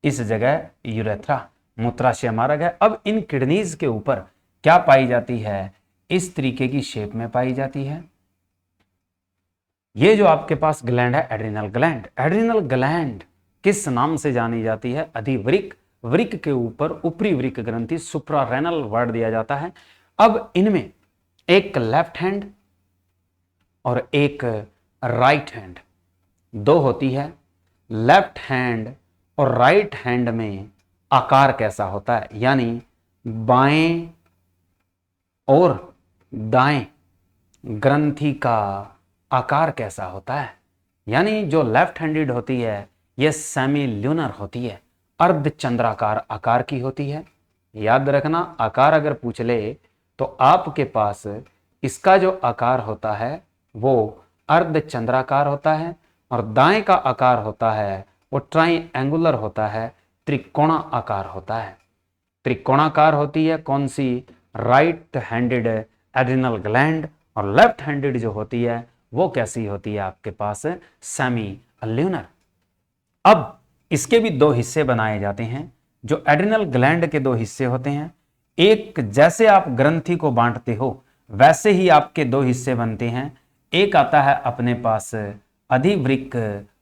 इस जगह यूरेथ्रा, मूत्राशय मार्ग है। अब इन किडनीज के ऊपर क्या पाई जाती है? इस तरीके की शेप में पाई जाती है। ये जो आपके पास ग्लैंड है एड्रिनल ग्लैंड, एड्रिनल ग्लैंड किस नाम से जानी जाती है? अधिवृक्क। वृक्क के ऊपर ऊपरी वृक्क ग्रंथि, सुप्रारेनल वर्ड दिया जाता है। अब इनमें एक लेफ्ट हैंड और एक राइट हैंड दो होती है। लेफ्ट हैंड और राइट हैंड में आकार कैसा होता है? यानी बाएं और दाएं ग्रंथि का आकार कैसा होता है? यानी जो लेफ्ट हैंडेड होती है यह सेमी ल्यूनर होती है, अर्धचंद्राकार आकार की होती है। याद रखना, आकार अगर पूछ ले तो आपके पास इसका जो आकार होता है वो अर्धचंद्राकार होता है, और दाएं का आकार होता है वो ट्राइएंगुलर होता है, त्रिकोणा आकार होता है। त्रिकोणाकार होती है कौन सी? Right handed adrenal gland. और लेफ्ट हैंडेड जो होती है वो कैसी होती है आपके पास? Semi lunar. अब इसके भी दो हिस्से बनाए जाते हैं। जो एड्रिनल ग्लैंड के दो हिस्से होते हैं, एक जैसे आप ग्रंथि को बांटते हो वैसे ही आपके दो हिस्से बनते हैं। एक आता है अपने पास अधिवृक्क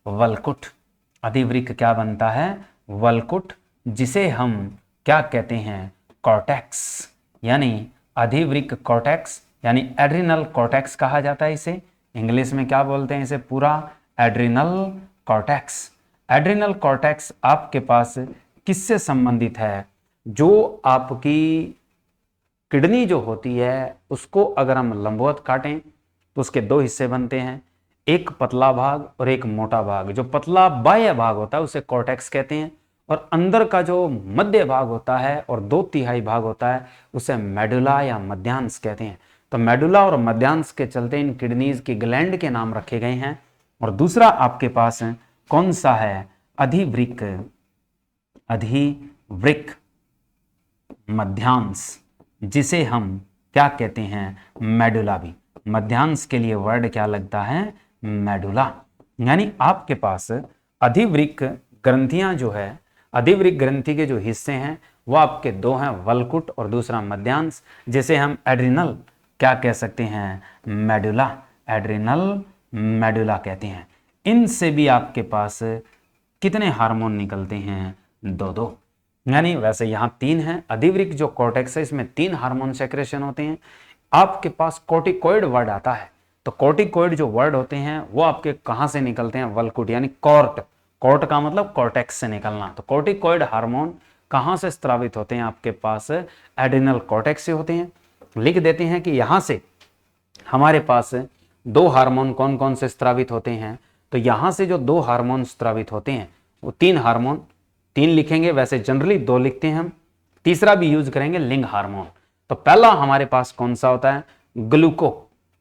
वलकुट। अधिवृक्क क्या बनता है? वलकुट, जिसे हम क्या कहते हैं? कॉर्टेक्स। यानी अधिवृक्क कॉर्टेक्स, यानी एड्रिनल कॉर्टेक्स कहा जाता है इसे। इंग्लिश में क्या बोलते हैं इसे? पूरा एड्रिनल कॉर्टेक्स। एड्रिनल कॉर्टेक्स आपके पास किससे संबंधित है? जो आपकी किडनी जो होती है उसको अगर हम लंबवत काटें तो उसके दो हिस्से बनते हैं, एक पतला भाग और एक मोटा भाग। जो पतला बाह्य भाग होता है उसे कॉर्टेक्स कहते हैं, और अंदर का जो मध्य भाग होता है और 2/3 भाग होता है उसे मेडुला या मध्यांश कहते हैं। तो मेडुला और मध्यांश के चलते इन किडनीज की ग्लैंड के नाम रखे गए हैं। और दूसरा आपके पास कौन सा है? अधिवृक्क, अधिवृक्क मध्यांश, जिसे हम क्या कहते हैं? मेडुला भी। मध्यांश के लिए वर्ड क्या लगता है? मेडुला। यानी आपके पास अधिवृक्क ग्रंथियां जो है, अधिवृक्क ग्रंथि के जो हिस्से हैं वो आपके दो हैं, वलकुट और दूसरा मध्यांश, जिसे हम एड्रिनल क्या कह सकते हैं? मेडुला। एड्रिनल मेडुला कहते हैं। इनसे भी आपके पास कितने हार्मोन निकलते हैं? दो। यानी वैसे यहाँ 3 हैं। अधिवृक्क जो कॉर्टेक्स है इसमें 3 हार्मोन सेक्रेशन होते हैं। आपके पास कोर्टिकोइड वर्ड आता है, तो कोर्टिकोइड जो वर्ड होते हैं वो आपके कहाँ से निकलते हैं? वलकुट, यानी कॉर्ट। कॉर्ट का मतलब कॉर्टेक्स से निकलना। तो कोर्टिकोइड हार्मोन कहाँ से स्रावित होते हैं? आपके पास एड्रिनल कॉर्टेक्स से होते हैं। लिख देते हैं कि यहाँ से हमारे पास 2 हार्मोन कौन कौन से स्रावित होते हैं। तो यहाँ से जो 2 हार्मोन स्रावित होते हैं वो 3 हार्मोन, 3 लिखेंगे, वैसे जनरली 2 लिखते हैं हम, तीसरा भी यूज करेंगे लिंग हार्मोन। तो पहला हमारे पास कौन सा होता है?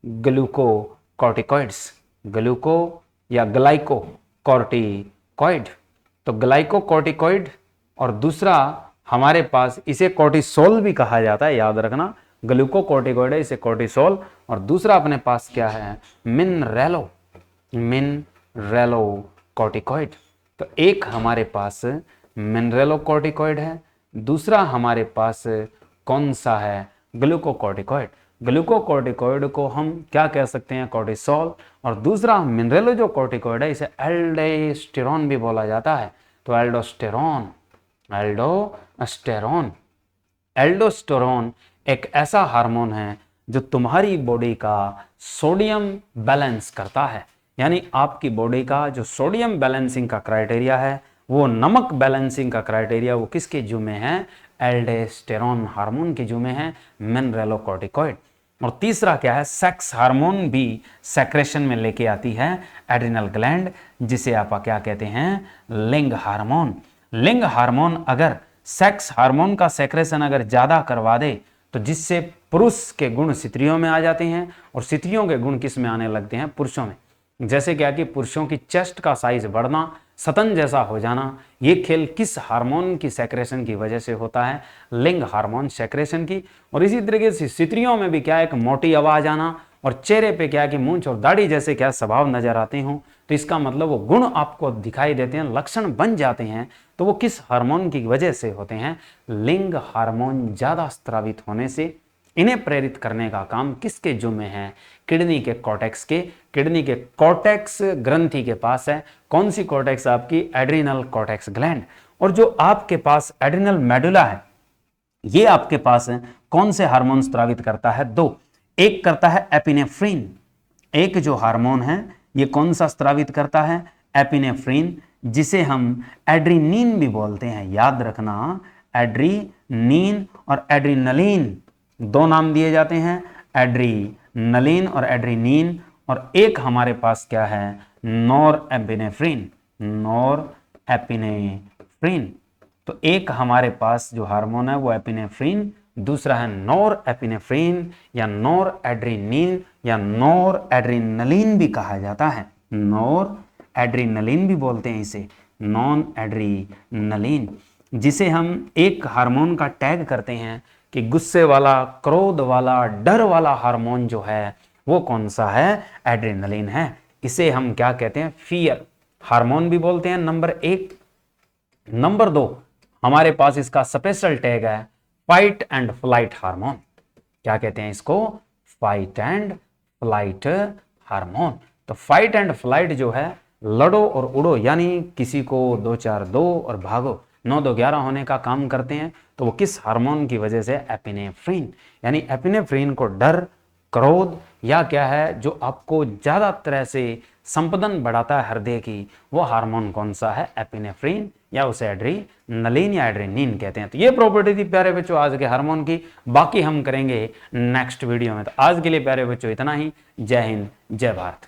ग्लूकोकॉर्टिकॉइड्स, ग्लूको या ग्लाइकोकॉर्टिकॉइड्स कॉर्टिकॉइड, तो ग्लाइकोकॉर्टिकॉइड, और दूसरा हमारे पास इसे कॉर्टिसोल भी कहा जाता है, याद रखना, ग्लूकोकॉर्टिकॉइड है, इसे कॉर्टिसोल, और दूसरा अपने पास क्या है, मिनरेलोकॉर्टिकॉइड। तो एक हमारे पास मिनरेलोकॉर्टिकॉइड है, दूसरा हमारे पास कौन सा है, ग्लूकोकॉर्टिकॉइड। ग्लूकोकॉर्टिकॉइड को हम क्या कह सकते हैं, कॉर्टिसोल, और दूसरा मिनरेलो जो कॉर्टिकॉइड है इसे एल्डोस्टेरोन भी बोला जाता है। तो एल्डोस्टेरोन एक ऐसा हार्मोन है जो तुम्हारी बॉडी का सोडियम बैलेंस करता है, यानी आपकी बॉडी का जो सोडियम बैलेंसिंग का क्राइटेरिया है, वो नमक बैलेंसिंग का क्राइटेरिया वो किसके जुमे है, एल्डोस्टेरोन हार्मोन के जुमे है, मिनरेलोकॉर्टिकॉइड। और तीसरा क्या है, सेक्स हार्मोन भी सेक्रेशन में लेके आती है एड्रिनल ग्लैंड, जिसे आप क्या कहते हैं, लिंग हार्मोन। लिंग हार्मोन अगर सेक्स हार्मोन का सेक्रेशन अगर ज्यादा करवा दे तो जिससे पुरुष के गुण स्त्रियों में आ जाते हैं और स्त्रियों के गुण किस में आने लगते हैं, पुरुषों में। जैसे क्या कि पुरुषों की चेस्ट का साइज बढ़ना, सतन जैसा हो जाना, ये खेल किस हार्मोन की सेक्रेशन की वजह से होता है, लिंग हार्मोन सेक्रेशन की। और इसी तरीके से स्त्रियों में भी क्या, एक मोटी आवाज आना और चेहरे पे क्या कि मूंछ और दाढ़ी जैसे क्या स्वभाव नजर आते हों, तो इसका मतलब वो गुण आपको दिखाई देते हैं, लक्षण बन जाते हैं, तो वो किस हार्मोन की वजह से होते हैं, लिंग हार्मोन ज्यादा स्रावित होने से। इन्हें प्रेरित करने का काम किसके जुम्मे है, किडनी के कॉर्टेक्स के। किडनी के कॉर्टेक्स ग्रंथि के पास है, कौन सी कॉर्टेक्स, आपकी एड्रिनल कॉर्टेक्स ग्लैंड। और जो आपके पास एड्रिनल मेडुला है, ये आपके पास है कौन से हार्मोन स्रावित करता है, दो। एक करता है एपिनेफ्रिन, एक जो हार्मोन है ये कौन सा स्रावित करता है, एपिनेफ्रिन, जिसे हम एड्रीनिन भी बोलते हैं, याद रखना, एड्रीनिन और एड्रीनलिन दो नाम दिए जाते हैं, एड्रीनलिन और एड्रीनिन। और एक हमारे पास क्या है, नॉरएपिनेफ्रिन, नॉरएपिनेफ्रिन। तो एक हमारे पास जो हार्मोन है वो एपिनेफ्रिन, दूसरा है नॉरएपिनेफ्रिन या नॉरएड्रेनालिन या नॉरएड्रेनालिन भी कहा जाता है, नॉरएड्रेनालिन भी बोलते हैं इसे, नॉन एड्रेनालिन, जिसे हम एक हार्मोन का टैग करते हैं कि गुस्से वाला, क्रोध वाला, डर वाला हार्मोन जो है वो कौन सा है, एड्रेनालिन है। इसे हम क्या कहते हैं, फियर हार्मोन भी बोलते हैं, नंबर एक। नंबर दो हमारे पास इसका स्पेशल टैग है फाइट एंड फ्लाइट हार्मोन। क्या कहते हैं इसको, फाइट एंड फ्लाइट हार्मोन। तो फाइट एंड फ्लाइट जो है, लड़ो और उड़ो, यानी किसी को 2-4-2 और भागो 9-2-11 होने का काम करते हैं। तो वो किस हार्मोन की वजह से, एपिनेफ्रिन, यानी एपिनेफ्रिन को डर, क्रोध या क्या है जो आपको ज्यादा तरह से संपदन बढ़ाता है हृदय की, वो हार्मोन कौन सा है, एपिनेफ्रिन, या उसे एड्रेनालिन या एड्रेनिन कहते हैं। तो ये प्रॉपर्टी थी प्यारे बच्चों आज के हार्मोन की, बाकी हम करेंगे नेक्स्ट वीडियो में। तो आज के लिए प्यारे बच्चों इतना ही। जय हिंद, जय भारत।